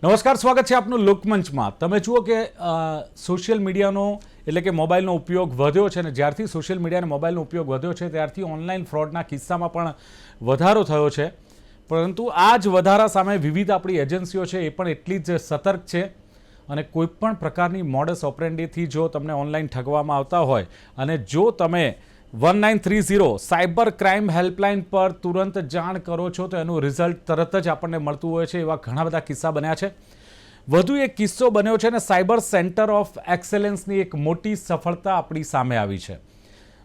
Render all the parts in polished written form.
નમસ્કાર, સ્વાગત છે આપનું લોકમંચમાં. તમે જુઓ કે સોશિયલ મીડિયાનો એટલે કે મોબાઈલનો ઉપયોગ વધ્યો છે, અને જ્યારથી સોશિયલ મીડિયા અને મોબાઈલનો ઉપયોગ વધ્યો છે ત્યારથી ઓનલાઈન ફ્રોડના કિસ્સામાં પણ વધારો થયો છે. પરંતુ આ જ વધારા સામે વિવિધ આપણી એજન્સીઓ છે એ પણ એટલી જ સતર્ક છે, અને કોઈપણ પ્રકારની મોડસ ઓપરેન્ડીથી જો તમને ઓનલાઈન ઠગવામાં આવતા હોય અને જો તમે 1930 સાયબર ક્રાઇમ હેલ્પલાઇન પર તુરંત જાણ કરો છો તો એનું રિઝલ્ટ તરત જ આપણને મળતું હોય છે. એવા ઘણા બધા કિસ્સા બન્યા છે. વધુ એક કિસ્સો બન્યો છે અને સાયબર સેન્ટર ઓફ એક્સેલન્સની એક મોટી સફળતા આપણી સામે આવી છે.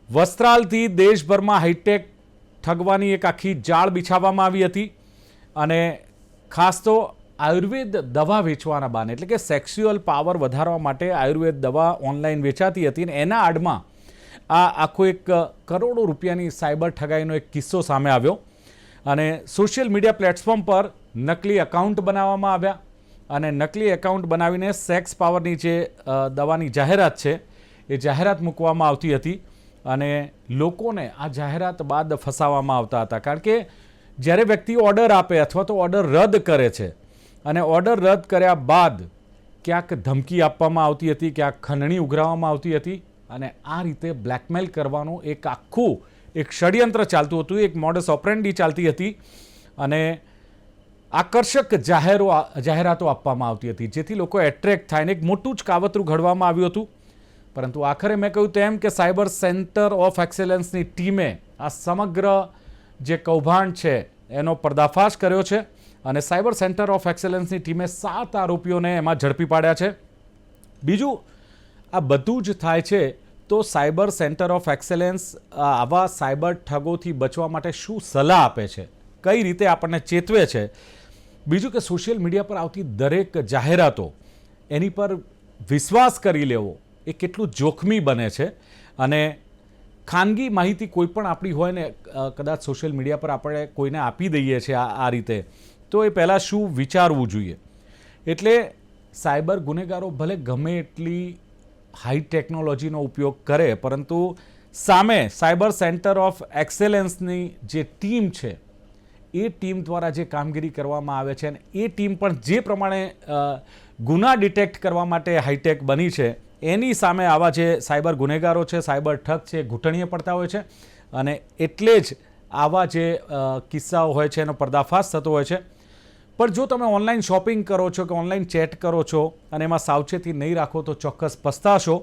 વસ્ત્રાલથી દેશભરમાં હાઈટેક ઠગવાની એક આખી જાળ બિછાવવામાં આવી હતી, અને ખાસ તો આયુર્વેદ દવા વેચવાના બહાને, એટલે કે સેક્સ્યુઅલ પાવર વધારવા માટે આયુર્વેદ દવા ઓનલાઈન વેચાતી હતી, અને એના આડમાં આ આખો એક કરોડો રૂપિયાની સાયબર ઠગાઈનો એક કિસ્સો સામે આવ્યો. અને સોશિયલ મીડિયા પ્લેટફોર્મ પર નકલી એકાઉન્ટ બનાવવામાં આવ્યા, અને નકલી એકાઉન્ટ બનાવીને સેક્સ પાવરની જે દવાની જાહેરાત છે એ જાહેરાત મૂકવામાં આવતી હતી, અને લોકોને આ જાહેરાત બાદ ફસાવવામાં આવતા હતા. કારણ કે જ્યારે વ્યક્તિ ઓર્ડર આપે અથવા તો ઓર્ડર રદ કરે છે, અને ઓર્ડર રદ કર્યા બાદ ક્યાંક ધમકી આપવામાં આવતી હતી, ક્યાંક ખંડણી ઉઘરાવવામાં આવતી હતી, અને આ રીતે બ્લેકમેલ કરવાનું એક આખું એક ષડયંત્ર ચાલતું હતું, એક મોડસ ઓપરેન્ડી ચાલતી હતી, અને આકર્ષક જાહેરાતો આપવામાં આવતી હતી જેથી લોકો એટ્રેક્ટ થાય, ને એક મોટું જ કાવતરું ઘડવામાં આવ્યું હતું. પરંતુ આખરે મેં કહ્યું તેમ કે સાયબર સેન્ટર ઓફ એક્સેલન્સની ટીમે આ સમગ્ર જે કૌભાંડ છે એનો પર્દાફાશ કર્યો છે, અને સાયબર સેન્ટર ઓફ એક્સેલન્સની ટીમે 7 આરોપીઓને એમાં ઝડપી પાડ્યા છે. બીજું, આ બધું જ થાય છે તો સાયબર સેન્ટર ઓફ એક્સેલન્સ આવા સાયબર ઠગોથી બચવા માટે શું સલાહ આપે છે, કઈ રીતે આપણને ચેતવે છે. બીજું કે સોશિયલ મીડિયા પર આવતી દરેક જાહેરાતો એની પર વિશ્વાસ કરી લેવો એ કેટલું જોખમી બને છે, અને ખાનગી માહિતી કોઈ પણ આપણી હોય ને કદાચ સોશિયલ મીડિયા પર આપણે કોઈને આપી દઈએ છીએ આ રીતે, તો એ પહેલાં શું વિચારવું જોઈએ. એટલે સાયબર ગુનેગારો ભલે ગમે એટલી હાઈ ટેકનોલોજીનો ઉપયોગ કરે, પરંતુ સામે સાયબર સેન્ટર ઓફ એક્સેલન્સની જે ટીમ છે એ ટીમ દ્વારા જે કામગીરી કરવામાં આવે છે, અને એ ટીમ પણ જે પ્રમાણે ગુના ડિટેક્ટ કરવા માટે હાઈટેક બની છે, એની સામે આવા જે સાયબર ગુનેગારો છે, સાયબર ઠગ છે, ઘૂંટણીએ પડતા હોય છે, અને એટલે જ આવા જે કિસ્સાઓ હોય છે એનો પર્દાફાશ થતો હોય છે. પણ જો તમે ઓનલાઈન શોપિંગ કરો છો કે ઓનલાઈન ચેટ કરો છો અને એમાં સાવચેતી નહીં રાખો તો ચોક્કસ પસ્તાશો.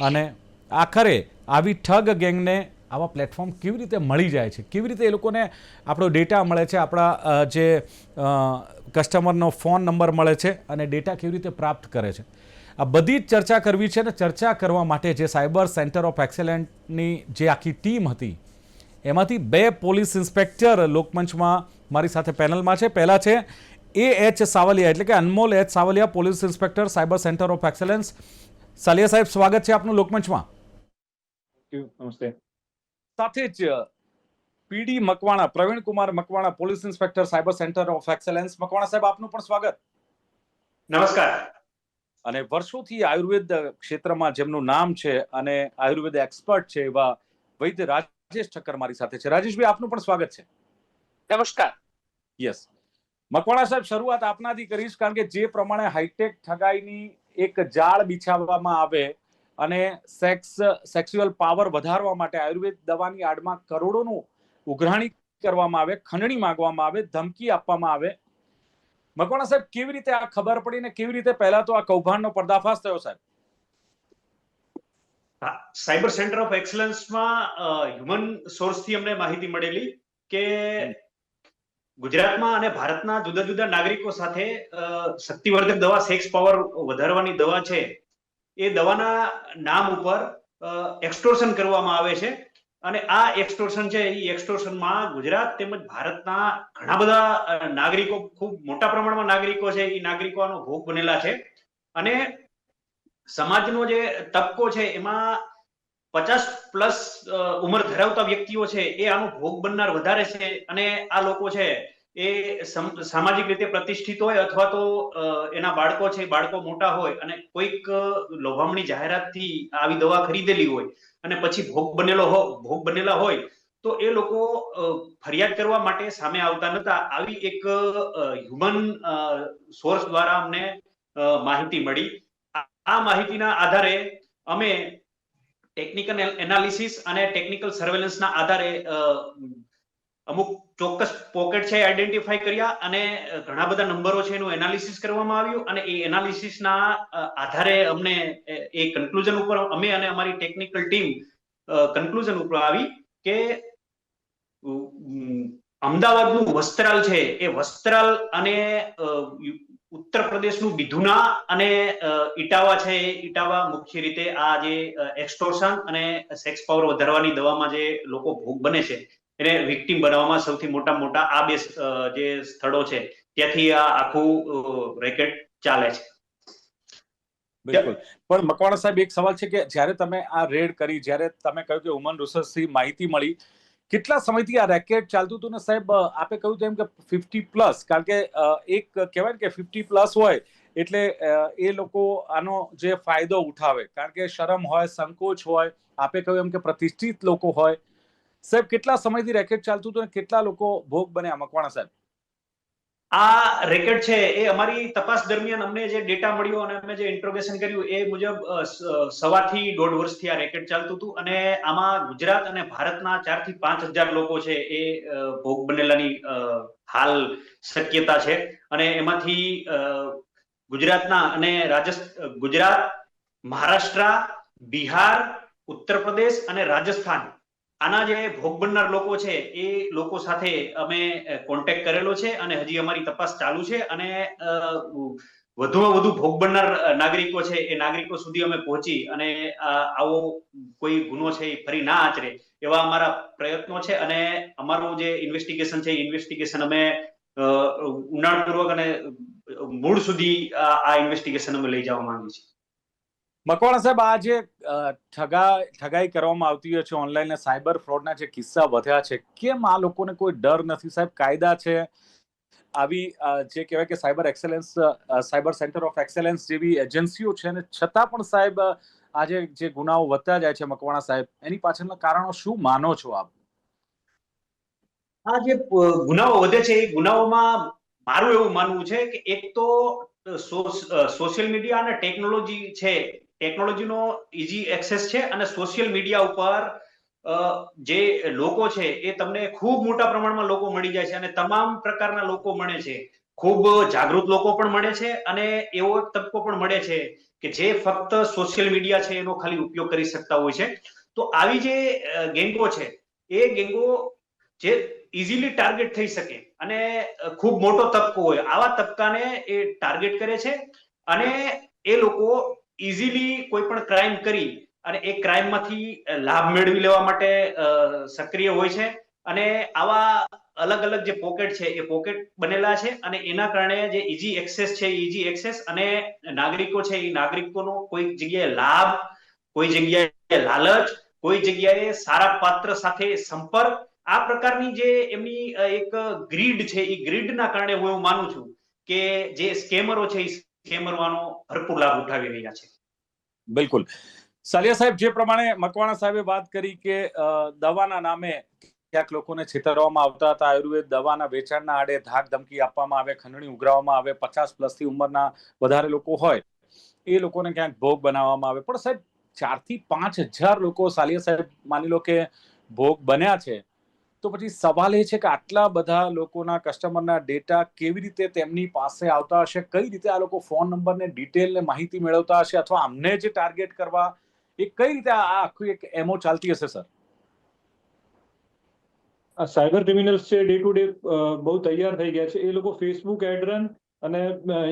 અને આખરે આવી ઠગ ગેંગને આવા પ્લેટફોર્મ કેવી રીતે મળી જાય છે, કેવી રીતે એ લોકોને આપણો ડેટા મળે છે, આપણા જે કસ્ટમરનો ફોન નંબર મળે છે, અને ડેટા કેવી રીતે પ્રાપ્ત કરે છે, આ બધી જ ચર્ચા કરવી છે. અને ચર્ચા કરવા માટે જે સાયબર સેન્ટર ઓફ એક્સેલન્સની જે આખી ટીમ હતી એમાંથી 2 પોલીસ ઇન્સ્પેક્ટર લોકમંચમાં મારી સાથે પેનલમાં છે. પહેલા છે A.H. સાવલિયા, એટલે કે Anmol H. Savaliya, police inspector cyber centre of excellence. Saliya સાહેબ, સ્વાગત છે આપનું લોકમંચમાં. નમસ્તે. સાથે જ PD Makwana, Pravinkumar Makwana, police inspector cyber centre of excellence. Makwana સાહેબ, આપનું પણ સ્વાગત. નમસ્કાર. અને વર્ષોથી આયુર્વેદ ક્ષેત્રમાં જેમનું નામ છે અને આયુર્વેદ એક્સપર્ટ છે એવા વૈદ્ય રાજેશ ઠક્કર મારી સાથે છે. રાજેશભાઈ, આપનું પણ સ્વાગત છે. નમસ્કાર. યસ. મકવાણા સાહેબ, શરૂઆત આપનાથી કરીશ, કારણ કે જે પ્રમાણે હાઈટેક ઠગાઈની એક જાળ બિછાવવામાં આવે અને સેક્સ્યુઅલ પાવર વધારવા માટે આયુર્વેદ દવાની આડમાં કરોડોનું ઉઘરાણી કરવામાં આવે, ખંડણી માંગવામાં આવે, ધમકી આપવામાં આવે. મકવાણા સાહેબ, કેવી રીતે આ ખબર પડી ને કેવી રીતે પહેલા તો આ કૌભાંડનો પર્દાફાશ થયો સાહેબ? સાયબર સેન્ટર ઓફ એક્સલન્સમાં હ્યુમન સોર્સથી અમને માહિતી મળેલી કે ગુજરાતમાં અને ભારતના જુદા જુદા નાગરિકો સાથે શક્તિવર્ધક દવા, સેક્સ પાવર વધારવાની દવા છે, એ દવાના નામ ઉપર એક્સટોર્શન કરવામાં આવે છે. અને આ એક્સટોર્શન છે, એ એક્સટોર્શનમાં ગુજરાત તેમજ ભારતના ઘણા બધા નાગરિકો, ખૂબ મોટા પ્રમાણમાં નાગરિકો છે, એ નાગરિકો આનો ભોગ બનેલા છે. અને સમાજનો જે તબકો છે એમાં 50+ ઉંમર ધરાવતા વ્યક્તિઓ છે એ આનો ભોગ બનનાર વધારે છે. અને આ લોકો છે એ સામાજિક રીતે પ્રતિષ્ઠિત હોય, અથવા તો એના બાળકો છે, બાળકો મોટા હોય, અને કોઈક લોભામણી જાહેરાતથી આવી દવા ખરીદેલી હોય અને પછી ભોગ બનેલા હોય, તો એ લોકો ફરિયાદ કરવા માટે સામે આવતા નતા. આવી એક હ્યુમન સોર્સ દ્વારા અમને માહિતી મળી. આ માહિતીના આધારે અમે ટેકનિકલ એનાલિસિસ અને ટેકનિકલ સર્વેલન્સના આધારે અમુક ચોક્કસ પોકેટ છે આઈડેન્ટિફાઈ કર્યા અને ઘણા બધા નંબરો છે એનું એનાલિસિસ કરવામાં આવ્યું અને એ એનાલિસિસના આધારે અમને એ કન્ક્લુઝન ઉપર અમે અને અમારી ટેકનિકલ ટીમ કન્ક્લુઝન ઉપર આવી કે અમદાવાદનું વસ્ત્રાલ છે એ વસ્ત્રાલ અને ઉત્તર પ્રદેશનું બિધુના અને ઇટાવા છે એ ઇટાવા મુખ્ય રીતે આ જે એક્સટોર્શન અને સેક્સ પાવર વધારવાની દવામાં જે લોકો ભોગ બને છે એને વિક્ટીમ બનાવવામાં સૌથી મોટા આ બે જે સ્થળો છે ત્યાંથી આ આખું રેકેટ ચાલે છે. બિલકુલ. પણ મકવાણા સાહેબ, એક સવાલ છે કે જ્યારે તમે આ રેડ કરી, જ્યારે તમે કહ્યું કે હ્યુમન રિસોર્સથી માહિતી મળી, કેટલા સમયથી આ રેકેટ ચાલતું હતું? ને સાહેબ આપે કહ્યું તેમ કે 50+, કારણ કે એક કહેવાય ને કે 50+ હોય એટલે એ લોકો આનો જે ફાયદો ઉઠાવે, કારણ કે શરમ હોય, સંકોચ હોય, આપે કહ્યું એમ કે પ્રતિષ્ઠિત લોકો હોય. સાહેબ, કેટલા સમયથી રેકેટ ચાલતું હતું અને કેટલા લોકો ભોગ બન્યા મકવાણા સાહેબ? આ રેકેટ છે એ અમારી તપાસ દરમિયાન અમને જે ડેટા મળ્યો અને અમે જે ઇન્ટ્રોગેશન કર્યું એ મુજબ 1.5 વર્ષથી આ રેકેટ ચાલતું હતું અને આમાં ગુજરાત અને ભારતના 4,000 થી 5,000 લોકો છે એ ભોગ બનેલાની હાલ શક્યતા છે. અને એમાંથી ગુજરાતના અને ગુજરાત, મહારાષ્ટ્ર, બિહાર, ઉત્તર પ્રદેશ અને રાજસ્થાન આના જે ભોગ બનનાર લોકો છે એ લોકો સાથે અમે કોન્ટેક્ટ કરેલો છે અને હજી અમારી તપાસ ચાલુ છે અને વધુમાં વધુ ભોગ બનનાર નાગરિકો છે એ નાગરિકો સુધી અમે પહોંચી અને આવો કોઈ ગુનો છે એ ફરી ના આચરે એવા અમારા પ્રયત્નો છે અને અમારું જે ઇન્વેસ્ટિગેશન છે એ ઇન્વેસ્ટિગેશન અમે ઊંડાણપૂર્વક અને મૂળ સુધી આ ઇન્વેસ્ટિગેશન અમે લઈ જવા માંગીએ છીએ. મકવાણા સાહેબ, આ જે ઠગાઈ કરવામાં આવતી હોય છે ઓનલાઈન ને સાયબર ફ્રોડના જે કિસ્સા વધ્યા છે, કેમ આ લોકોને કોઈ ડર નથી સાહેબ? કાયદા છે, આવી જે કહેવાય કે cyber excellence, cyber centre of excellence જેવી એજન્સીઓ છે ને છતાં પણ સાહેબ આજે જે ગુનાઓ વધતા જાય છે મકવાણા સાહેબ, એની પાછળના કારણો શું માનો છો આપ? આ જે ગુનાઓ વધે છે એ ગુનાઓમાં મારું એવું માનવું છે કે એક તો સોશિયલ મીડિયા અને ટેકનોલોજી છે, ટેકનોલોજીનો ઈઝી એક્સેસ છે અને સોશિયલ મીડિયા ઉપર જે લોકો છે એ તમને ખૂબ મોટા પ્રમાણમાં લોકો મળી જાય છે અને તમામ પ્રકારના લોકો મળે છે. ખૂબ જાગૃત લોકો પણ મળે છે અને એવો તબકો પણ મળે છે કે જે ફક્ત સોશિયલ મીડિયા છે એનો ખાલી ઉપયોગ કરી શકતા હોય છે. તો આવી જે ગેંગો છે એ ગેંગો જે ઇઝીલી ટાર્ગેટ થઈ શકે અને ખૂબ મોટો તબકો હોય આવા તબકાને એ ટાર્ગેટ કરે છે અને એ લોકો ઇઝીલી કોઈ પણ ક્રાઇમ કરી અને એ ક્રાઇમમાંથી લાભ મેળવી લેવા માટે સક્રિય હોય છે અને આવા અલગ અલગ જે પોકેટ છે એ પોકેટ બનેલા છે અને એના કારણે જે ઈઝી એક્સેસ છે ઈઝી એક્સેસ અને નાગરિકો છે એ નાગરિકોનો કોઈ જગ્યાએ લાભ, કોઈ જગ્યાએ લાલચ, કોઈ જગ્યાએ સારા પાત્ર સાથે સંપર્ક, આ પ્રકારની જે એમની એક ગ્રીડ છે એ ગ્રીડના કારણે હું એવું માનું છું કે જે સ્કેમરો છે એ સ્કેમરવાનો ભરપૂર લાભ ઉઠાવી રહ્યા છે. બિલકુલ. સાલિયા સાહેબ, જે પ્રમાણે મકવાણા સાહેબે વાત કરી કે દવાના નામે ક્યાંક લોકોને છેતરવામાં આવતા હતા, આયુર્વેદ દવાના વેચાણના આડે ધાક ધમકી આપવામાં આવે, ખંડણી ઉઘરાવવામાં આવે, 50+ થી ઉંમરના વધારે લોકો હોય એ લોકોને ક્યાંક ભોગ બનાવવામાં આવે. પણ સાહેબ 4,000 થી 5,000 લોકો સાલિયા સાહેબ માની લો કે ભોગ બન્યા છે, તો પછી સવાલ એ છે કે આટલા બધા લોકોના કસ્ટમરના ડેટા કેવી રીતે તેમની પાસે આવતા હશે? કઈ રીતે આ લોકો ફોન નંબરને ડિટેલ ને માહિતી મેળવતા હશે? અથવા અમને જે ટાર્ગેટ કરવા એ કઈ રીતે આ આખી એક એમઓ ચાલતી હશે સર? આ સાયબર ક્રિમિનલ્સ છે ડે ટુ ડે બહુ તૈયાર થઈ ગયા છે. એ લોકો ફેસબુક એડ રન અને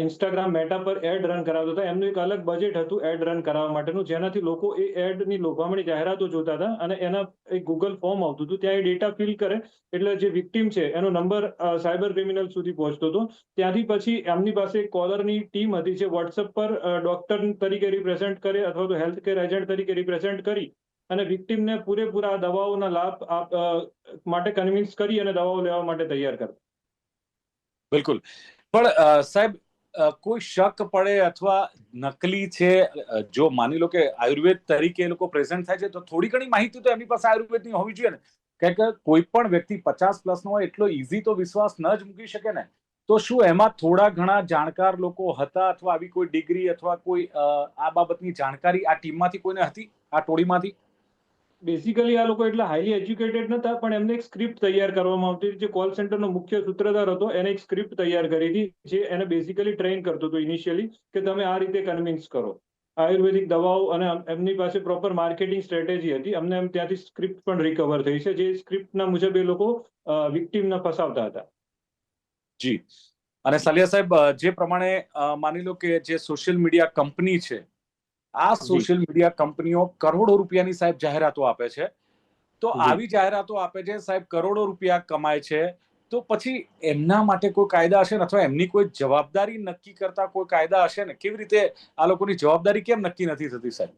ઇન્સ્ટાગ્રામ મેટા પર એડ રન કરાવતા હતા. એમનું એક અલગ બજેટ હતું એડ રન કરાવવા માટેનું, જેનાથી લોકો એ એડની લોભામણી જાહેરાતો જોતા હતા અને એના એક ગૂગલ ફોર્મ આવતું હતું, ત્યાં એ ડેટા ફિલ કરે એટલે જે વિક્ટીમ છે એનો નંબર સાયબર ક્રિમિનલ સુધી પહોંચતો હતો. ત્યાંથી પછી એમની પાસે એક કોલરની ટીમ હતી જે વોટ્સઅપ પર ડોક્ટર તરીકે રિપ્રેઝેન્ટ કરે અથવા તો હેલ્થ કેર એજન્ટ તરીકે રિપ્રેઝેન્ટ કરી અને વિક્ટીમને પૂરેપૂરા દવાઓના લાભ માટે કન્વિન્સ કરી અને દવાઓ લેવા માટે તૈયાર કરતા. બિલકુલ. પણ સાહેબ કોઈ શક પડે અથવા નકલી છે, જો માની લો કે આયુર્વેદ તરીકે એ લોકો પ્રેઝન્ટ થાય છે તો થોડી ઘણી માહિતી તો એમની પાસે આયુર્વેદની હોવી જોઈએ ને, કારણ કે કોઈ પણ વ્યક્તિ 50+ નો હોય એટલો ઇઝી તો વિશ્વાસ ન જ મૂકી શકે ને. તો શું એમાં થોડા ઘણા જાણકાર લોકો હતા, અથવા આવી કોઈ ડિગ્રી અથવા કોઈ આ બાબતની જાણકારી આ ટીમમાંથી કોઈને હતી, આ ટોળીમાંથી? બેઝિકલી આ લોકો એટલા હાઈલી એજ્યુકેટેડ નતા, પણ એમને એક સ્ક્રિપ્ટ તૈયાર કરવામાં આવતી હતી. જે કોલ સેન્ટરનો મુખ્ય સૂત્રધાર હતો એને એક સ્ક્રિપ્ટ તૈયાર કરી હતી, જે એને બેઝિકલી ટ્રેન કરતો હતો ઇનિશિયલી, કે તમે આ રીતે કન્વિન્સ કરો. આયુર્વેદિક દવાઓ, અને એમની પાસે પ્રોપર માર્કેટિંગ સ્ટ્રેટેજી હતી. અમને એમ ત્યાંથી સ્ક્રિપ્ટ પણ રિકવર થઈ છે, જે સ્ક્રિપ્ટના મુજબ એ લોકો વિક્ટીમને ફસાવતા હતા. જી. અને સાલિયા સાહેબ, જે પ્રમાણે માની લો કે જે સોશિયલ મીડિયા કંપની છે, આ સોશિયલ મીડિયા કંપનીઓ કરોડો રૂપિયાની સાહેબ જાહેરાતો આપે છે. તો આવી જાહેરાતો આપે છે સાહેબ, કરોડો રૂપિયા કમાય છે, તો પછી એમના માટે કોઈ કાયદા હશે ને, અથવા એમની કોઈ જવાબદારી નક્કી કરતા કોઈ કાયદા હશે ને? કેવી રીતે આ લોકોની જવાબદારી કેમ નક્કી નથી થતી સાહેબ?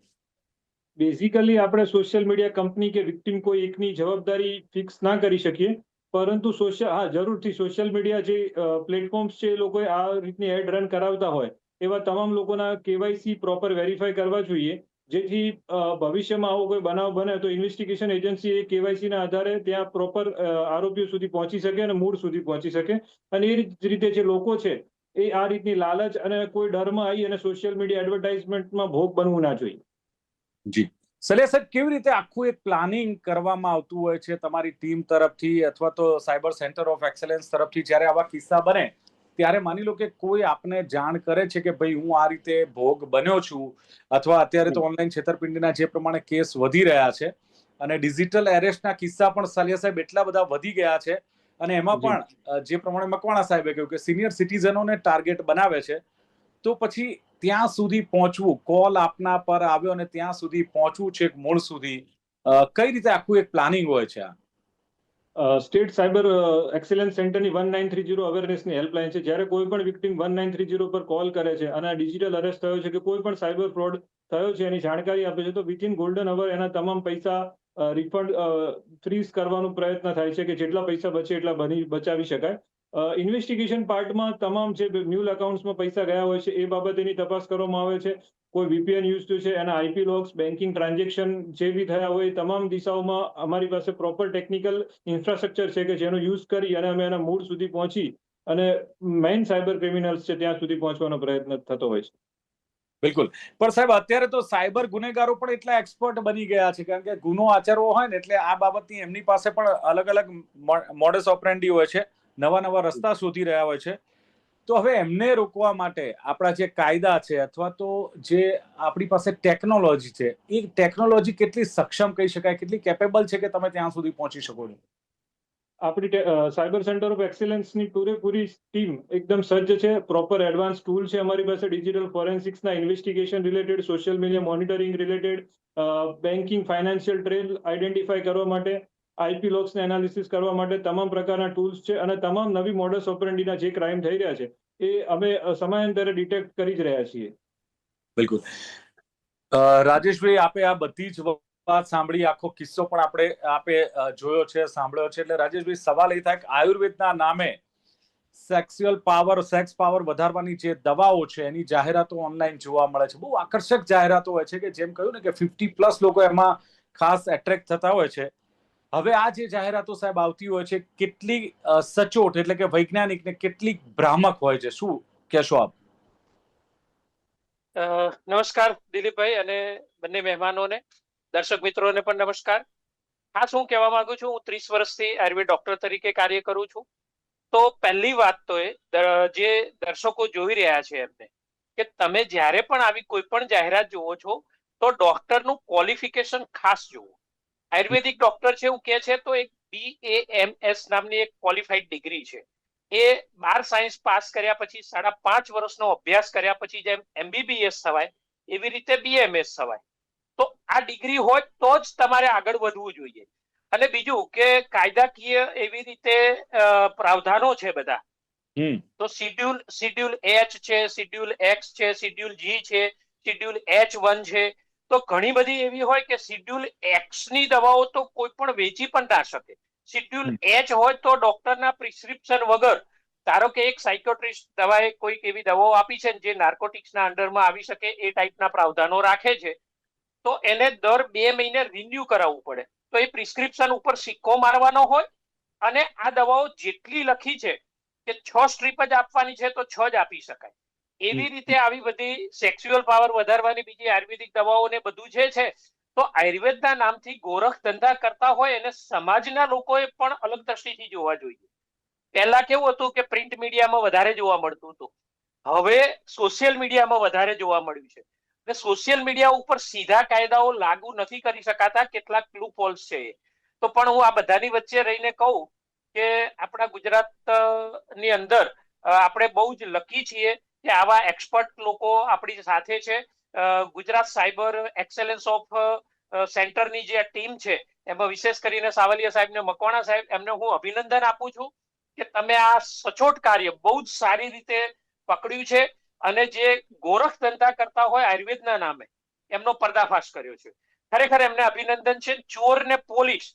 બેઝિકલી આપણે સોશિયલ મીડિયા કંપની કે વિક્ટીમ કોઈ એકની જવાબદારી ફિક્સ ના કરી શકીએ, પરંતુ જરૂરથી સોશિયલ મીડિયા જે પ્લેટફોર્મ્સ છે, એ લોકોએ આ રીતની એડ રન કરાવતા હોય એવા તમામ લોકોના કેવાયસી પ્રોપર વેરીફાઈ કરવા જોઈએ, જેથી ભવિષ્યમાં આવો કોઈ બનાવ બને તો ઇન્વેસ્ટિગેશન એજન્સી એ કેવાયસી ના આધારે ત્યાં પ્રોપર આરોપીઓ સુધી પહોંચી શકે અને મૂળ સુધી પહોંચી શકે. અને એ જ રીતે જે લોકો છે એ આ રીતની લાલચ અને કોઈ ડરમાં આવી અને સોશિયલ મીડિયા એડવર્ટાઇઝમેન્ટમાં ભોગ બનવું ના જોઈએ. જી. સલિયા સાહેબ, કેવી રીતે આખું એક પ્લાનિંગ કરવામાં આવતું હોય છે તમારી ટીમ તરફથી, અથવા તો સાયબર સેન્ટર ઓફ એક્સેલન્સ તરફથી, જ્યારે આવા કિસ્સા બને ત્યારે માની લો કે કોઈ આપને જાણ કરે છે કે ભાઈ હું આ રીતે ભોગ બન્યો છું, અથવા અત્યારે તો ઓનલાઈન છેતરપિંડીના જે પ્રમાણે કેસ વધી રહ્યા છે અને ડિજિટલ એરેસ્ટના કિસ્સા પણ સાલિયા સાહેબ એટલા બધા વધી ગયા છે, અને એમાં પણ જે પ્રમાણે મકવાણા સાહેબે કહ્યું કે સિનિયર સિટીઝનોને ટાર્ગેટ બનાવે છે, તો પછી ત્યાં સુધી પહોંચવું, કોલ આપના પર આવ્યો અને ત્યાં સુધી પહોંચવું છે મૂળ સુધી, કઈ રીતે આખું એક પ્લાનિંગ હોય છે? સ્ટેટ સાયબર એક્સેલન્સ સેન્ટરની 1930 અવેરનેસની હેલ્પલાઇન છે. જ્યારે કોઈ પણ વિક્ટીમ 1930 પર કોલ કરે છે અને ડિજિટલ અરેસ્ટ થયો છે કે કોઈ પણ સાયબર ફ્રોડ થયો છે એની જાણકારી આપે છે, તો વિથિન ગોલ્ડન અવર એના તમામ પૈસા રિફંડ ફ્રીઝ કરવાનો પ્રયત્ન થાય છે, કે જેટલા પૈસા બચે એટલા બચાવી શકાય. ઇન્વેસ્ટિગેશન પાર્ટમાં તમામ જે મ્યુલ એકાઉન્ટ્સમાં પૈસા ગયા હોય છે એ બાબતેની તપાસ કરવામાં આવે છે. કોઈ વીપીએન યુઝ થયું છે, એના આઈપી લોગ્સ, બેન્કિંગ ટ્રાન્ઝેક્શન જે બી થયા હોય, તમામ દિશાઓમાં અમારી પાસે પ્રોપર ટેકનિકલ ઇન્ફ્રાસ્ટ્રક્ચર છે, કે જેનો યુઝ કરી અને અમે એના મૂળ સુધી પહોંચી અને મેઇન સાયબર ક્રિમિનલ્સ છે ત્યાં સુધી પહોંચવાનો પ્રયત્ન થતો હોય છે. બિલકુલ. પણ સાહેબ, અત્યારે તો સાયબર ગુનેગારો પણ એટલા એક્સપર્ટ બની ગયા છે, કારણ કે ગુનો આચરવો હોય ને એટલે આ બાબતની એમની પાસે પણ અલગ અલગ મોડસ ઓપરેન્ડી હોય છે, નવા નવા રસ્તા શોધી રહ્યા હોય છે. તો હવે એમને રોકવા માટે આપણા જે કાયદા છે, અથવા તો જે આપણી પાસે ટેકનોલોજી છે, એ ટેકનોલોજી કેટલી સક્ષમ કહી શકાય, કેટલી કેપેબલ છે કે તમે ત્યાં સુધી પહોંચી શકો છો? આપણી સાયબર સેન્ટર ઓફ એક્સેલન્સની પૂરેપૂરી ટીમ એકદમ સજ્જ છે. પ્રોપર એડવાન્સ ટૂલ છે અમારી પાસે, ડિજિટલ ફોરેન્સિક્સના investigation related, social media monitoring related, banking financial trail identify કરવા માટે, આઈપી લોગ્સને એનાલિસિસ કરવા માટે તમામ પ્રકારના ટૂલ્સ છે. અને તમામ નવી મોડસ ઓપરેન્ડીના જે ક્રાઇમ થઈ રહ્યા છે એ અમે સમયાંતરે ડિટેક્ટ કરી જ રહ્યા છીએ. બિલકુલ. રાજેશભાઈ, આપે આ બધી જ વાત સાંભળી, આખો કિસ્સો પણ આપે જોયો છે, સાંભળ્યો છે, એટલે રાજેશભાઈ, સવાલ એ થાય કે આયુર્વેદના નામે સેક્સ પાવર વધારવાની જે દવાઓ છે એની જાહેરાતો ઓનલાઈન જોવા મળે છે. બહુ આકર્ષક જાહેરાતો હોય છે, કે જેમ કહ્યું ને કે 50+ લોકો એમાં ખાસ એટ્રેક્ટ થતા હોય છે. હવે આ જે જાહેરાતો સાહેબ આવતી હોય છે, કેટલી સચોટ એટલે કે વૈજ્ઞાનિક ને કેટલી ભ્રામક હોય છે, શું કહેશો આપ? નમસ્કાર દિલીપભાઈ અને બંને મહેમાનોને, દર્શક મિત્રોને પણ નમસ્કાર. ખાસ હું કહેવા માંગુ છું, હું 30 વર્ષથી આયુર્વેદ ડોક્ટર તરીકે કાર્ય કરું છું. તો પહેલી વાત તો જે દર્શકો જોઈ રહ્યા છે એમને, કે તમે જ્યારે પણ આવી કોઈ પણ જાહેરાત જુઓ છો તો ડોક્ટરનું ક્વોલિફિકેશન ખાસ જુઓ. આયુર્વેદિક ડોક્ટર છે એવું કે છે તો એક BAMS નામની એક ક્વોલિફાઈડ ડિગ્રી છે. એ 12 સાયન્સ પાસ કર્યા પછી 5.5 વર્ષનો અભ્યાસ કર્યા પછી જેમ MBBS થવાય એવી રીતે BMS થવાય. તો આ ડિગ્રી હોય તો જ તમારે આગળ વધવું જોઈએ. અને બીજું કે કાયદાકીય એવી રીતે પ્રાવધાનો છે બધા. તો શિડ્યુલ H છે, શિડ્યુલ X છે, શિડ્યુલ G છે, શિડ્યુલ H1 છે. તો ઘણી બધી એવી હોય કે શિડ્યુલ X ની દવાઓ તો કોઈ પણ વેચી પણ ના શકે. શિડ્યુલ H હોય તો ડોક્ટરના પ્રિસ્ક્રિપ્શન વગર, ધારો કે એક સાયકોટ્રિસ્ટ દવાએ કોઈક એવી દવાઓ આપી છે જે નાર્કોટિક્સના અંડરમાં આવી શકે એ ટાઈપના પ્રાવધાનો રાખે છે, તો એને દર 2 મહિને રિન્યુ કરાવવું પડે. તો તો એ પ્રિસ્ક્રિપ્શન ઉપર સિક્કો મારવાનો હોય અને આ દવાઓ જેટલી લખી છે કે 6 સ્ટ્રીપ જ આપવાની છે તો 6 જ આપી શકાય. એવી રીતે આવી બધી સેક્સ્યુઅલ પાવર વધારવાની બીજી આયુર્વેદિક દવાઓ ને બધું જે છે, તો આયુર્વેદના નામથી ગોરખ ધંધા કરતા હોય એને સમાજના લોકોએ પણ અલગ દ્રષ્ટિથી જોવા જોઈએ. પહેલા કેવું હતું કે પ્રિન્ટ મીડિયામાં વધારે જોવા મળતું હતું, હવે સોશિયલ મીડિયામાં વધારે જોવા મળ્યું છે. અને સોશિયલ મીડિયા ઉપર સીધા કાયદાઓ લાગુ નથી કરી શકાતા, કેટલાક લૂપ હોલ્સ છે. તો પણ હું આ બધાની વચ્ચે રહીને કહું કે આપણા ગુજરાતની અંદર આપણે બહુ જ લકી છીએ કે આવા એક્સપર્ટ લોકો આપણી સાથે છે. ગુજરાત સાયબર એક્સેલન્સ ઓફ સેન્ટરની જે ટીમ છે એમાં વિશેષ કરીને સાવલિયા સાહેબ ને મકવાણા સાહેબ, એમને હું અભિનંદન આપું છું કે તમે આ સચોટ કાર્ય બહુ જ સારી રીતે પકડ્યું છે અને જે ગોરખ ધંધા કરતા હોય આયુર્વેદના નામે એમનો પર્દાફાશ કર્યો છે. ખરેખર એમને અભિનંદન છે. ચોર ને પોલીસ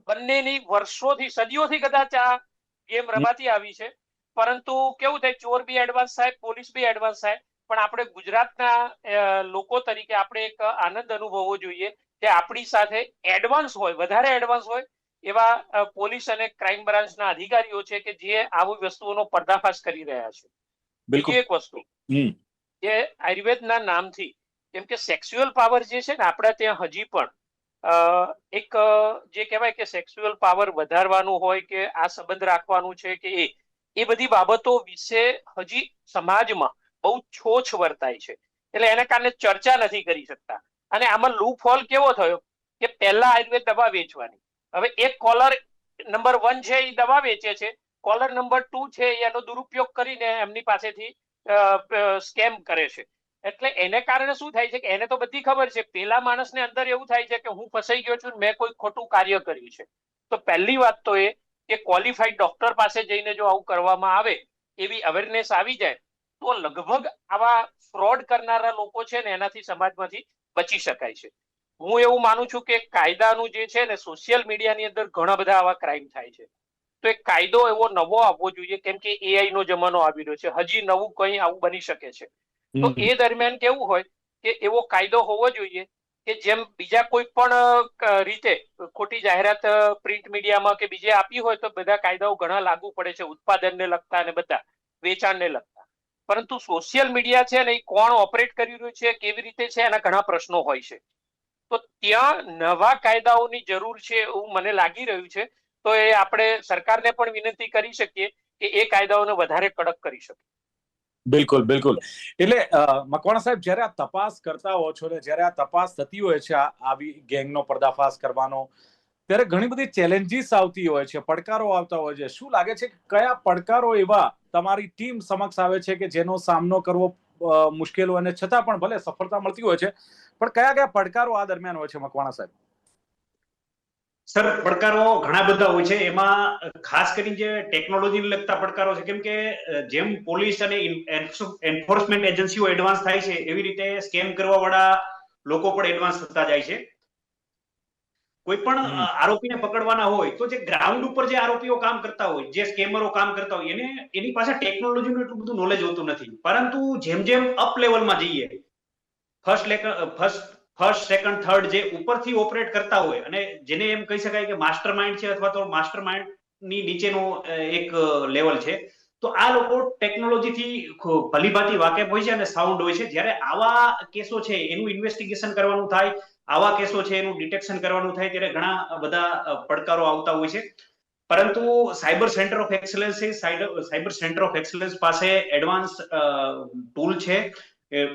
બંનેની વર્ષોથી સદીઓથી કદાચ આ ગેમ રમાતી આવી છે, પરંતુ કેવું થાય, ચોર બી એડવાન્સ થાય, પોલીસ બી એડવાન્સ થાય, પણ આપણે ગુજરાતના લોકો તરીકે આપણે એક આનંદ અનુભવવો જોઈએ કે આપણી સાથે એડવાન્સ હોય, વધારે એડવાન્સ હોય એવા પોલીસ અને ક્રાઇમ બ્રાન્ચના અધિકારીઓ છે કે જે આવી વસ્તુઓનો પર્દાફાશ કરી રહ્યા છે. બીજી એક વસ્તુ કે આયુર્વેદના નામથી, કેમ કે સેક્સ્યુઅલ પાવર જે છે ને આપણે ત્યાં હજી પણ એક જે કહેવાય કે સેક્સ્યુઅલ પાવર વધારવાનું હોય કે આ સંબંધ રાખવાનું છે કે એ બધી બાબતો વિશે હજી સમાજમાં બહુ છોછ વર્તાય છે, એટલે એને કારણે ચર્ચા નથી કરી શકતા. અને આમાં લૂપ હોલ કેવો થયો કે પહેલા આયુર્વેદ દવા વેચવાની, હવે એક કોલર નંબર 1 છે એ દવા વેચે છે, કોલર નંબર 2 છે એનો દુરુપયોગ કરીને એમની પાસેથી સ્કેમ કરે છે. એટલે એને કારણે શું થાય છે કે એને તો બધી ખબર છે, પેલા માણસને અંદર એવું થાય છે કે હું ફસાઈ ગયો છું, મેં કોઈ ખોટું કાર્ય કર્યું છે. તો પહેલી વાત તો એ કે ક્વોલિફાઈડ ડોક્ટર પાસે જઈને જો આવું કરવામાં આવે, એવી અવેરનેસ આવી જાય, તો લગભગ આવા ફ્રોડ કરનારા લોકો છે ને એનાથી સમાજમાંથી બચી શકાય છે. હું એવું માનું છું કે કાયદાનું જે છે ને, સોશિયલ મીડિયાની અંદર ઘણા બધા આવા ક્રાઇમ થાય છે, તો એક કાયદો એવો નવો આવવો જોઈએ, કેમ કે એઆઈ નો જમાનો આવી રહ્યો છે, હજી નવું કંઈ આવું બની શકે છે. તો એ દરમિયાન કેવું હોય કે એવો કાયદો હોવો જોઈએ કે જેમ બીજા કોઈ પણ રીતે ખોટી જાહેરાત પ્રિન્ટ મીડિયામાં કે બીજે આપી હોય તો બધા કાયદાઓ ઘણા લાગુ પડે છે, ઉત્પાદનને લગતા અને બધા વેચાણને લગતા. પરંતુ સોશિયલ મીડિયા છે ને એ કોણ ઓપરેટ કરી રહ્યું છે, કેવી રીતે છે, એના ઘણા પ્રશ્નો હોય છે. તો ત્યાં નવા કાયદાઓની જરૂર છે એવું મને લાગી રહ્યું છે. તો એ આપણે સરકારને પણ વિનંતી કરી શકીએ કે એ કાયદાઓને વધારે કડક કરી શકે. બિલકુલ બિલકુલ. એટલે મકવાણા સાહેબ, જ્યારે આ તપાસ કરતા હો છો ને જ્યારે આ તપાસ થતી હોય છે આવી ગેંગનો પર્દાફાશ કરવાનો, ત્યારે ઘણી બધી ચેલેન્જીસ આવતી હોય છે, પડકારો આવતા હોય છે. શું લાગે છે કે કયા પડકારો એવા તમારી ટીમ સમક્ષ આવે છે કે જેનો સામનો કરવો મુશ્કેલ હોય, અને છતાં પણ ભલે સફળતા મળતી હોય છે, પણ કયા કયા પડકારો આ દરમિયાન હોય છે મકવાણા સાહેબ? સર, પડકારો ઘણા બધા હોય છે. એમાં ખાસ કરીને જે ટેકનોલોજીને લગતા પડકારો છે, કેમ કે જેમ પોલીસ અને એન્ફોર્સમેન્ટ એજન્સીઓ એડવાન્સ થાય છે, એવી રીતે સ્કેમ કરવા વાળા લોકો પણ એડવાન્સ થતા જાય છે. કોઈ પણ આરોપીને પકડવાના હોય તો જે ગ્રાઉન્ડ ઉપર જે આરોપીઓ કામ કરતા હોય, જે સ્કેમરો કામ કરતા હોય, એની પાસે ટેકનોલોજીનું એટલું બધું નોલેજ હોતું નથી. પરંતુ જેમ જેમ અપ લેવલમાં જઈએ, ફર્સ્ટ સેકન્ડ થર્ડ જે ઉપરથી ઓપરેટ કરતા હોય, અને જેને એમ કહી શકાય કે માસ્ટર માઇન્ડ છે અથવા તો માસ્ટર માઇન્ડ ની નીચેનો એક લેવલ છે, તો આ લોકો ટેકનોલોજીથી ભલીભાંતિ વાકેફ હોય છે અને સાઉન્ડ હોય છે. જ્યારે આવા કેસો છે એનું ઇન્વેસ્ટિગેશન કરવાનું થાય, આવા કેસો છે એનું ડિટેક્શન કરવાનું થાય, ત્યારે ઘણા બધા પડકારો આવતા હોય છે. પરંતુ cyber centre of excellence cyber centre of excellence પાસે એડવાન્સ ટૂલ છે,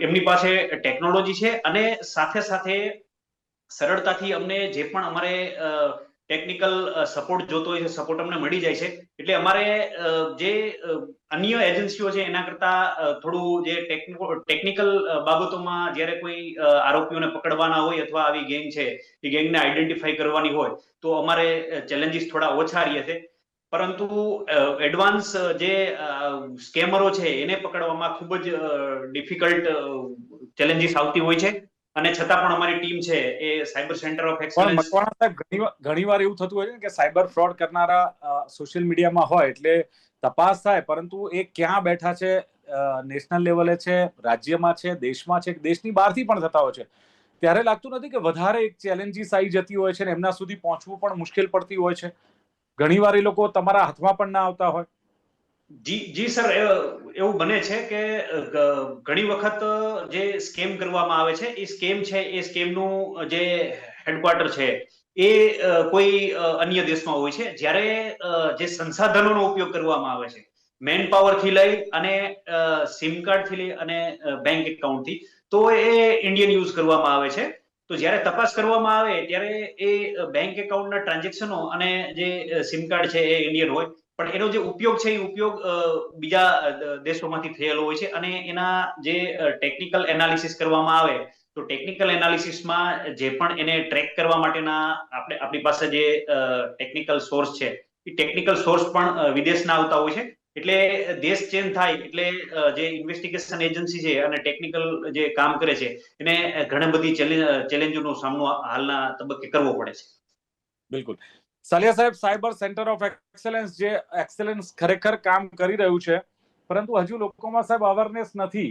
એમની પાસે ટેકનોલોજી છે, અને સાથે સાથે સરળતાથી અમને જે પણ અમારે ટેકનિકલ સપોર્ટ જોતો હોય છે, સપોર્ટ અમને મળી જાય છે. એટલે અમારે જે અન્ય એજન્સીઓ છે એના કરતા થોડું જે ટેકનિકલ બાબતોમાં જ્યારે કોઈ આરોપીઓને પકડવાના હોય અથવા આવી ગેંગ છે એ ગેંગને આઈડેન્ટિફાઈ કરવાની હોય, તો અમારે ચેલેન્જીસ થોડા ઓછા રહે છે. પરંતુ એડવાન્સ જે સ્કેમરો છે એને પકડવામાં ખૂબ જ ડિફિકલ્ટ ચેલેન્જીસ આવતી હોય છે. અને છતાં પણ અમારી ટીમ છે એ સાયબર સેન્ટર ઓફ પણ એક્સલન્સ. મકવાણા સાહેબ, ઘણીવાર એવું થતું હોય છે કે સાયબર ફ્રોડ કરનારા સોશિયલ મીડિયામાં હોય એટલે તપાસ થાય, પરંતુ એ ક્યાં બેઠા છે, નેશનલ લેવલે છે, રાજ્યમાં છે, દેશમાં છે, દેશની બહારથી પણ થતા હોય છે. ત્યારે લાગતું નથી કે વધારે એક ચેલેન્જીસ આવી જતી હોય છે ને એમના સુધી પહોંચવું પણ મુશ્કેલ પડતી હોય છે? ઘણીવાર એ લોકો તમારા હાથમાં પણ ના આવતા હોય. જી સર, એવું બને છે કે ઘણી વખત જે સ્કેમ કરવામાં આવે છે, એ સ્કેમ છે એ સ્કેમનું જે હેડક્વાર્ટર છે એ કોઈ અન્ય દેશમાં હોય છે. જ્યારે જે સંસાધનોનો ઉપયોગ કરવામાં આવે છે, મેન પાવરથી લઈ અને સિમ કાર્ડથી લઈ અને બેંક એકાઉન્ટથી, તો એ ઇન્ડિયન યુઝ કરવામાં આવે છે. તો જ્યારે તપાસ કરવામાં આવે ત્યારે એ બેંક એકાઉન્ટના ટ્રાન્ઝેક્શનો અને જે સિમ કાર્ડ છે એ ઇન્ડિયન હોય, પણ એનો જે ઉપયોગ છે એ ઉપયોગ બીજા દેશોમાંથી થયેલો હોય છે. અને એના જે ટેકનિકલ એનાલિસિસ કરવામાં આવે, તો ટેકનિકલ એનાલિસિસમાં જે પણ એને ટ્રેક કરવા માટેના આપણી પાસે જે ટેકનિકલ સોર્સ છે, એ ટેકનિકલ સોર્સ પણ વિદેશના આવતા હોય છે. એટલે દેશ ચેન્જ થાય એટલે જે ઇન્વેસ્ટિગેશન એજન્સી છે અને ટેકનિકલ જે કામ કરે છે એને ઘણી બધી ચેલેન્જોનો સામનો હાલના તબક્કે કરવો પડે છે. બિલકુલ. સાલિયા સાહેબ, સાયબર સેન્ટર ઓફ એક્સેલન્સ જે એક્સેલન્સ ખરેખર કામ કરી રહ્યું છે, પરંતુ હજુ લોકોમાં સાહેબ અવેરનેસ નથી.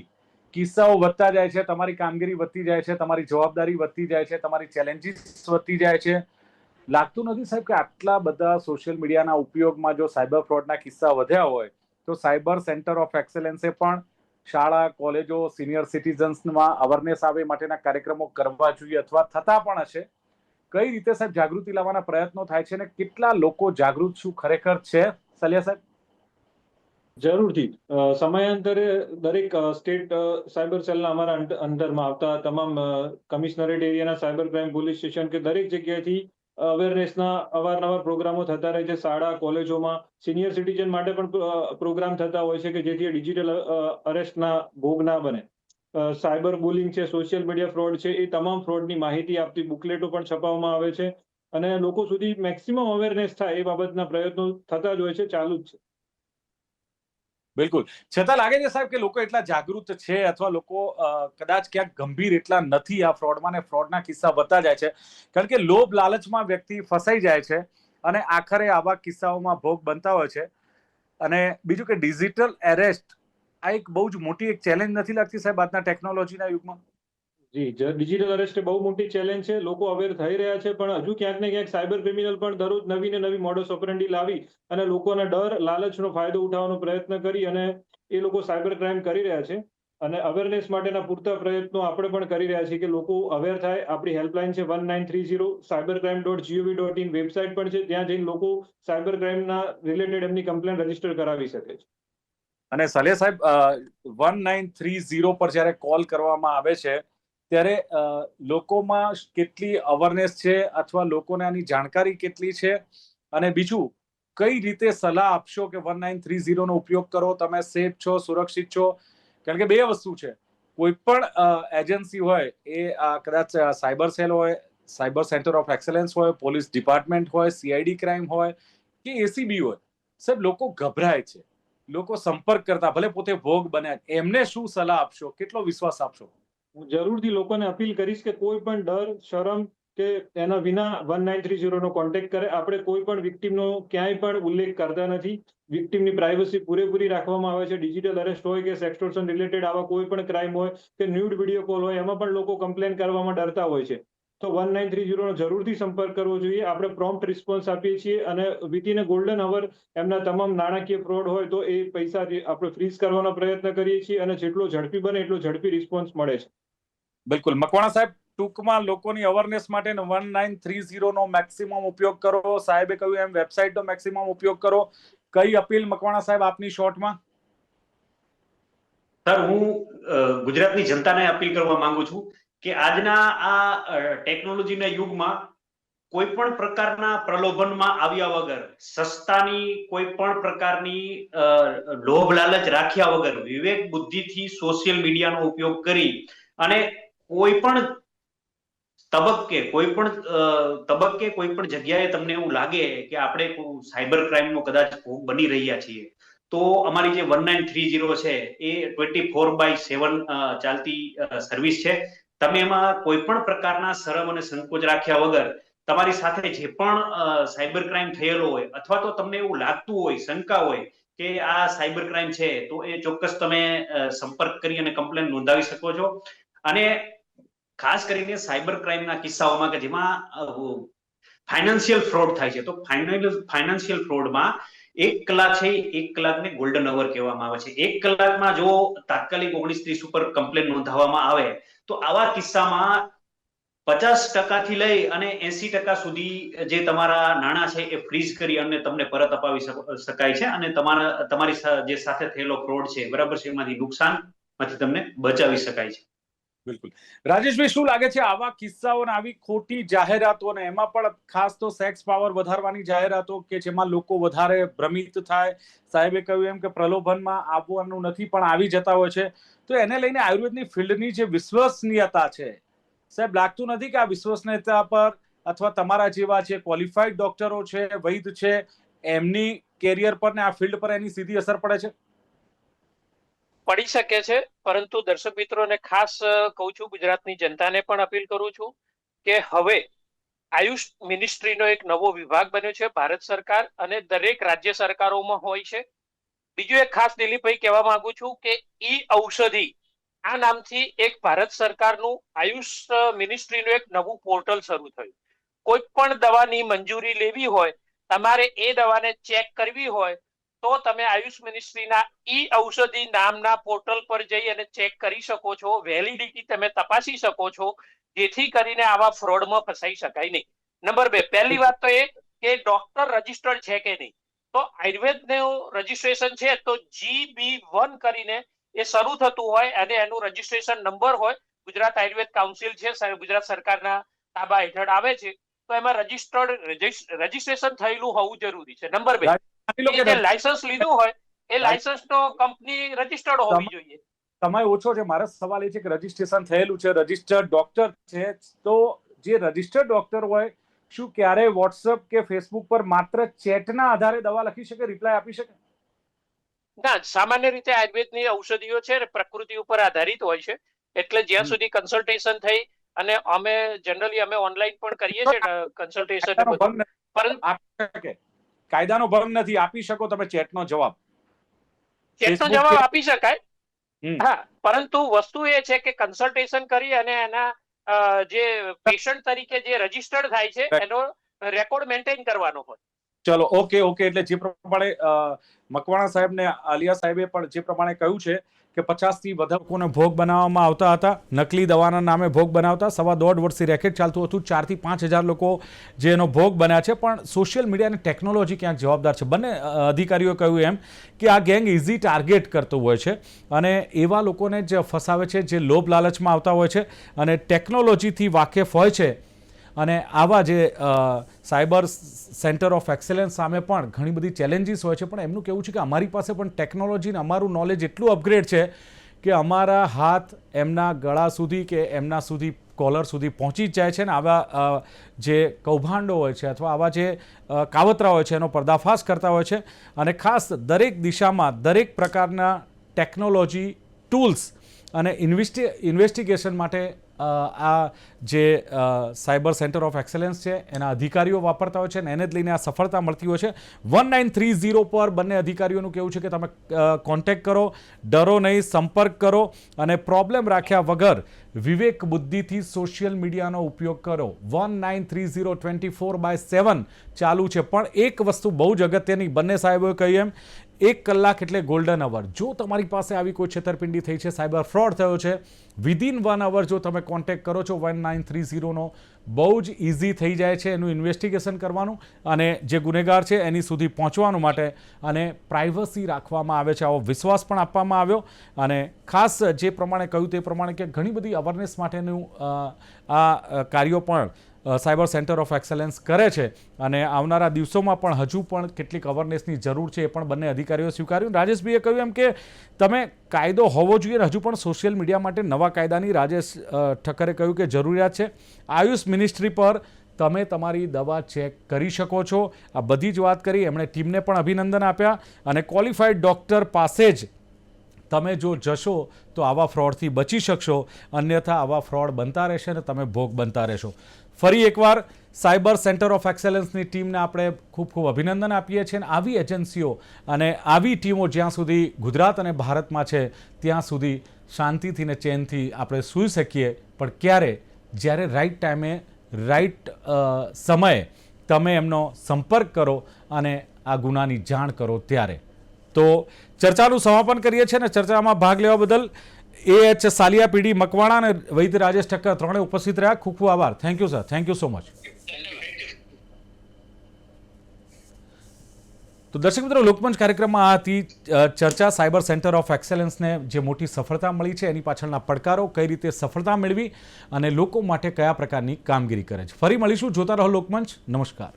કિસ્સાઓ વધતા જાય છે, તમારી કામગીરી વધતી જાય છે, તમારી જવાબદારી વધતી જાય છે, તમારી ચેલેન્જીસ વધતી જાય છે. લાગતું નથી સાહેબ કે આટલા બધા સોશિયલ મીડિયાના ઉપયોગમાં જો સાયબર ફ્રોડના કિસ્સા વધ્યા હોય તો સાયબર સેન્ટર ઓફ એક્સેલન્સે પણ શાળા, કોલેજો, સિનિયર સિટીઝન્સમાં અવેરનેસ આવે માટેના કાર્યક્રમો કરવા જોઈએ, અથવા થતા પણ હશે. કઈ રીતે સાહેબ જાગૃતિ લાવવાના પ્રયત્નો થાય છે અને કેટલા લોકો જાગૃત શું ખરેખર છે, સલિયા સાહેબ? જરૂરથી. સમયાંતરે દરેક સ્ટેટ સાયબર સેલના અમારા અંડરમાં આવતા તમામ કમિશનરેટ એરિયાના સાયબર ક્રાઇમ પોલીસ સ્ટેશન કે દરેક જગ્યાએથી અવેરનેસના અવારનવાર પ્રોગ્રામો થતા રહે છે. શાળા, કોલેજોમાં સિનિયર સિટીઝન માટે પણ પ્રોગ્રામ થતા હોય છે કે જેથી ડિજિટલ અરેસ્ટના ભોગ ના બને. સાયબર બુલિંગ છે, સોશિયલ મીડિયા ફ્રોડ છે, એ તમામ ફ્રોડની માહિતી આપતી બુકલેટો પણ છપાવવામાં આવે છે અને લોકો સુધી મેક્સિમમ અવેરનેસ થાય એ બાબતના પ્રયત્નો થતા જ હોય છે, ચાલુ જ છે. બિલકુલ. છતાં લાગે છે સાહેબ કે લોકો એટલા જાગૃત છે અથવા લોકો કદાચ ક્યાંક ગંભીર એટલા નથી આ ફ્રોડમાં, ને ફ્રોડના કિસ્સા વધતા જાય છે કારણ કે લોભ લાલચમાં વ્યક્તિ ફસાઈ જાય છે અને આખરે આવા કિસ્સાઓમાં ભોગ બનતા હોય છે. અને બીજું કે ડિજિટલ એરેસ્ટ આ એક બહુ જ મોટી એક ચેલેન્જ નથી લાગતી સાહેબ આજના ટેકનોલોજીના યુગમાં? જી, ડિજિટલ અરેસ્ટ એ બહુ મોટી ચેલેન્જ છે. લોકો અવેર થઈ રહ્યા છે, પણ હજુ ક્યાંક ને ક્યાંક સાયબર ક્રિમિનલ પણ દરરોજ નવી ને નવી મોડસ ઓપરેન્ડી લાવી અને લોકોને ડર, લાલચનો ફાયદો ઉઠાવવાનો પ્રયત્ન કરી અને એ લોકો સાયબર ક્રાઇમ કરી રહ્યા છે. અને અવેરનેસ માટેના પૂરતા પ્રયત્નો આપણે પણ કરી રહ્યા છીએ કે લોકો અવેર થાય. આપણી હેલ્પલાઇન છે 1930, cybercrime.gov.in વેબસાઇટ પણ છે, ત્યાં જઈને લોકો સાયબર ક્રાઇમના રિલેટેડ એમની કમ્પ્લેન રજીસ્ટર કરાવી શકે છે. અને સલે સાહેબ 1930 પર જ્યારે કોલ કરવામાં આવે છે ત્યારે લોકોમાં કેટલી અવેરનેસ છે અથવા લોકોને આની જાણકારી કેટલી છે? અને બીજું, કઈ રીતે સલાહ આપશો કે 1930 નો ઉપયોગ કરો, તમે સેફ છો, સુરક્ષિત છો? કારણ કે બે વસ્તુ છે. કોઈ પણ એજન્સી હોય એ કદાચ સાયબર સેલ હોય, સાયબર સેન્ટર ઓફ એક્સેલન્સ હોય, પોલીસ ડિપાર્ટમેન્ટ હોય, સીઆઈડી ક્રાઇમ હોય કે એસીબી હોય, સાહેબ લોકો ગભરાય છે, લોકો સંપર્ક કરતા ભલે પોતે ભોગ બન્યા, એમને શું સલાહ આપશો, કેટલો વિશ્વાસ આપશો? હું જરૂરથી લોકોને અપીલ કરીશ કે કોઈ પણ ડર, શરમ કે એના વિના 1930 નો કોન્ટેક્ટ કરે. આપણે કોઈ પણ વિક્ટીમનો ક્યાંય પણ ઉલ્લેખ કરતા નથી. વિક્ટીમની પ્રાઇવસી પૂરેપૂરી રાખવામાં આવે છે. ડિજિટલ અરેસ્ટ હોય કે સેક્સટોર્શન રિલેટેડ આવા કોઈ પણ ક્રાઇમ હોય કે ન્યૂડ વિડીયો કોલ હોય, એમાં પણ લોકો કમ્પ્લેન કરવામાં ડરતા હોય છે. તો 1930 નો જરૂરથી સંપર્ક કરવો જોઈએ. આપણે પ્રોમ્પ્ટ રિસ્પોન્સ આપીએ છીએ અને વિધિન અ ગોલ્ડન અવર એમના તમામ નાણાકીય ફ્રોડ હોય તો એ પૈસા આપણે ફ્રીઝ કરવાનો પ્રયત્ન કરીએ છીએ અને જેટલો ઝડપી બને એટલો ઝડપી રિસ્પોન્સ મળે છે. બિલકુલ. મકવાણા સાહેબ, ટૂંકમાં લોકોની અવેરનેસ માટે 1930 નો મેક્સિમમ ઉપયોગ કરો. સાહેબે કહ્યું એમ વેબસાઇટનો મેક્સિમમ ઉપયોગ કરો. કઈ અપીલ મકવાણા સાહેબ આપની શોર્ટમાં? સર, હું ગુજરાતની જનતાને અપીલ કરવા માંગુ છું કે આજના આ ટેકનોલોજીના યુગમાં કોઈ પણ પ્રકારના પ્રલોભનમાં આવ્યા વગર, સસ્તાની કોઈ પણ પ્રકારની લોભ લાલચ રાખ્યા વગર, વિવેક બુદ્ધિથી સોશિયલ મીડિયાનો ઉપયોગ કરી અને કોઈ પણ તબક્કે કોઈ પણ જગ્યાએ તમને એવું લાગે કે આપણે સાયબર ક્રાઇમનો કદાચ ભોગ બની રહ્યા છીએ, તો અમારી જે 1930 છે એ 24/7 ચાલતી સર્વિસ છે. તમે એમાં કોઈ પણ પ્રકારના શરમ અને સંકોચ રાખ્યા વગર તમારી સાથે જે પણ સાયબર ક્રાઇમ થયેલો હોય અથવા તો તમને એવું લાગતું હોય, શંકા હોય કે આ સાયબર ક્રાઇમ છે, તો એ ચોક્કસ તમે સંપર્ક કરી અને કમ્પ્લેન નોંધાવી શકો છો. અને ખાસ કરીને સાયબર ક્રાઇમના કિસ્સાઓમાં કે જેમાં ફાઇનાન્શિયલ ફ્રોડ થાય છે, તો ફાઇનાન્શિયલ ફ્રોડમાં 1 કલાક છે, 1 કલાકને ગોલ્ડન અવર કહેવામાં આવે છે. 1 કલાકમાં જો તાત્કાલિક 1930 ઉપર કમ્પ્લેન નોંધાવવામાં આવે તો આવા કિસ્સામાં 50% થી લઈ અને 80% સુધી જે તમારા નાણાં છે એ ફ્રીઝ કરી અને તમને પરત અપાવી શકાય છે, અને તમારી જે સાથે થયેલો ફ્રોડ છે, બરાબર છે, એમાંથી નુકસાનમાંથી તમને બચાવી શકાય છે. બિલકુલ. રાજેશભાઈ, શું લાગે છે આવા કિસ્સાઓ અને આવી ખોટી જાહેરાતો, અને એમાં પણ ખાસ તો સેક્સ પાવર વધારવાની જાહેરાતો કે જેમાં લોકો વધારે ભ્રમિત થાય, સાહેબે કહ્યું એમ કે પ્રલોભનમાં આવવાનું નથી પણ આવી જતા હોય છે, તો એને લઈને આયુર્વેદની ફિલ્ડની જે વિશ્વસનીયતા છે, સાહેબ લાગતું નથી કે આ વિશ્વસનીયતા પર અથવા તમારા જેવા જે ક્વોલિફાઈડ ડોક્ટરો છે, વૈદ છે, એમની કેરિયર પર ને આ ફિલ્ડ પર એની સીધી અસર પડે છે? પડી શકે છે, પરંતુ દર્શક મિત્રોને ખાસ કહું છું, ગુજરાતની જનતાને પણ અપીલ કરું છું કે હવે આયુષ મિનિસ્ટ્રીનો એક નવો વિભાગ બન્યો છે ભારત સરકાર, અને દરેક રાજ્ય સરકારોમાં હોય છે. બીજું એક ખાસ દિલીપભાઈ કહેવા માંગુ છું કે ઈ ઔષધિ આ નામથી એક ભારત સરકારનું આયુષ મિનિસ્ટ્રીનું એક નવું પોર્ટલ શરૂ થયું. કોઈ પણ દવાની મંજૂરી લેવી હોય, તમારે એ દવાને ચેક કરવી હોય તો તમે આયુષ મિનિસ્ટ્રીના ઈ ઔષધિ નામના પોર્ટલ પર જઈ અને ચેક કરી શકો છો, વેલિડિટી તમે તપાસી શકો છો, જેથી કરીને આવા ફ્રોડમાં ફસાઈ શકાય નહીં. નંબર 2, પહેલી વાત તો એ કે ડોક્ટર રજિસ્ટર્ડ છે કે નહીં. તો આયુર્વેદનું રજિસ્ટ્રેશન છે તો GB1 કરીને એ શરૂ થતું હોય અને એનું રજિસ્ટ્રેશન નંબર હોય. ગુજરાત આયુર્વેદ કાઉન્સિલ છે, ગુજરાત સરકારના તાબા હેઠળ આવે છે, તો એમાં રજિસ્ટ્રેશન થયેલું હોવું જરૂરી છે. નંબર 2, લાયસન્સ લીધું હોય એ લાયસન્સ નો કંપની રજિસ્ટર્ડ હોવી જોઈએ. સમય ઓછો છે, મારો સવાલ એ છે કે રજિસ્ટ્રેશન થયેલું છે, રજિસ્ટર્ડ ડોક્ટર છે, તો જે રજિસ્ટર્ડ ડોક્ટર હોય શું ક્યારેય વોટ્સએપ કે ફેસબુક પર માત્ર ચેટના આધારે દવા લખી શકે, રિપ્લાય આપી શકે? ના, સામાન્ય રીતે આયુર્વેદની ઔષધિઓ છે પ્રકૃતિ ઉપર આધારિત હોય છે, એટલે જ્યાં સુધી કન્સલ્ટેશન થઈ, અને અમે જનરલી ઓનલાઈન પણ કરીએ છીએ કન્સલ્ટેશન, પરંતુ કાયદાનો ભંગ નથી, આપી શકો તમે ચેટનો જવાબ. ચેટનો જવાબ આપી શકાય, હા, પરંતુ વસ્તુ એ છે કે કન્સલ્ટેશન કરી અને એના જે પેશન્ટ તરીકે જે રજિસ્ટર્ડ થાય છે એનો રેકોર્ડ મેન્ટેન કરવાનો હોય. ચલો, ઓકે. એટલે જે પ્રમાણે મકવાણા સાહેબ ને આલિયા સાહેબે પણ જે પ્રમાણે કહ્યું છે કે 50 થી વધુ લોકોને ભોગ બનાવવામાં આવતા હતા, નકલી દવાના નામે ભોગ બનાવતા, 1.5 વર્ષથી રેકેટ ચાલતું હતું, 4 થી 5 હજાર લોકો જે એનો ભોગ બન્યા છે. પણ સોશિયલ મીડિયા અને ટેકનોલોજી ક્યાંક જવાબદાર છે. બંને અધિકારીઓ કહ્યું એમ કે આ ગેંગ ઇઝી ટાર્ગેટ કરતું હોય છે અને એવા લોકોને જ ફસાવે છે જે લોભ લાલચમાં આવતા હોય છે અને ટેકનોલોજીથી વાકેફ હોય છે. અને આવા જે સાયબર સેન્ટર ઓફ એક્સેલન્સ સામે પણ ઘણી બધી ચેલેન્જીસ હોય છે, પણ એમનું કહેવું છે કે અમારી પાસે પણ ટેકનોલોજી અને અમારું નોલેજ એટલું અપગ્રેડ છે કે અમારા હાથ એમના ગળા સુધી કે એમના સુધી કોલર સુધી પહોંચી જ જાય છે, ને આવા જે કૌભાંડો હોય છે અથવા આવા જે કાવતરા હોય છે એનો પર્દાફાશ કરતા હોય છે. અને ખાસ દરેક દિશામાં દરેક પ્રકારના ટેકનોલોજી ટૂલ્સ અને ઇન્વેસ્ટિગેશન માટે આ જે સાયબર સેન્ટર ઓફ એક્સેલન્સ છે એના અધિકારીઓ વાપરતા હોય છે, અને એને જ લઈને આ સફળતા મળતી હોય છે. 1930 પર બંને અધિકારીઓનું કહેવું છે કે તમે કોન્ટેક્ટ કરો, ડરો નહીં, સંપર્ક કરો અને પ્રોબ્લેમ રાખ્યા વગર વિવેક બુદ્ધિથી સોશિયલ મીડિયાનો ઉપયોગ કરો. 1930 24/7 ચાલુ છે. પણ એક વસ્તુ બહુ જ અગત્યની, બંને સાહેબોએ કહ્યું એમ, 1 કલાક એટલે ગોલ્ડન અવર. જો તમારી પાસે આવી કોઈ છેતરપિંડી થઈ છે, સાયબર ફ્રોડ થયો છે, વિધિન 1 અવર જો તમે કોન્ટેક્ટ કરો છો 1930નો, બહુ જ ઇઝી થઈ જાય છે એનું ઇન્વેસ્ટિગેશન કરવાનું અને જે ગુનેગાર છે એની સુધી પહોંચવાનું માટે, અને પ્રાઇવસી રાખવામાં આવે છે. આવો વિશ્વાસ પણ આપવામાં આવ્યો. અને ખાસ જે પ્રમાણે કહ્યું તે પ્રમાણે કે ઘણી બધી અવેરનેસ માટેનું આ કાર્યો પણ સાયબર સેન્ટર ઓફ એક્સેલન્સ કરે છે, અને આવનારા દિવસોમાં પણ હજુ પણ કેટલીક અવેરનેસની જરૂર છે, એ પણ બંને અધિકારીઓ સ્વીકાર્યું. રાજેશભાઈએ કહ્યું એમ કે તમે કાયદો હોવો જોઈએ, હજુ પણ સોશિયલ મીડિયા માટે નવા કાયદાની રાજેશ ઠક્કરે કહ્યું કે જરૂરિયાત છે. આયુષ મિનિસ્ટ્રી પર તમે તમારી દવા ચેક કરી શકો છો. આ બધી જ વાત કરી. એમણે ટીમને પણ અભિનંદન આપ્યા અને ક્વોલિફાઈડ ડૉક્ટર પાસે જ તમે જો જશો તો આવા ફ્રોડથી બચી શકશો, અન્યથા આવા ફ્રોડ બનતા રહેશે અને તમે ભોગ બનતા રહેશો. ફરી એકવાર સાયબર સેન્ટર ઓફ એક્સેલન્સની ટીમને આપણે ખૂબ ખૂબ અભિનંદન આપીએ છીએ. અને આવી એજન્સીઓ અને આવી ટીમો જ્યાં સુધી ગુજરાત અને ભારતમાં છે ત્યાં સુધી શાંતિથી ને ચેનથી આપણે સૂઈ શકીએ. પણ ક્યારે? જ્યારે રાઈટ ટાઈમે રાઈટ સમયે તમે એમનો સંપર્ક કરો અને આ ગુનાની જાણ કરો ત્યારે. તો ચર્ચાનું સમાપન કરીએ છીએ અને ચર્ચામાં ભાગ લેવા બદલ AH સાલિયા, પીડી મકવાણા અને વૈદ્ય રાજેશ ઠક્કર ત્રણે ઉપસ્થિત રહ્યા. ખૂબ ખૂબ આભાર. Thank you sir. Thank you so much. તો દર્શક મિત્રો, લોકમંચ કાર્યક્રમમાં આ હતી ચર્ચા. સાયબર સેન્ટર ઓફ એક્સેલન્સને જે મોટી સફળતા મળી છે એની પાછળના પડકારો, કઈ રીતે સફળતા મેળવી અને લોકો માટે કયા પ્રકારની કામગીરી કરે છે. ફરી મળીશું. જોતા રહો લોકમંચ. નમસ્કાર.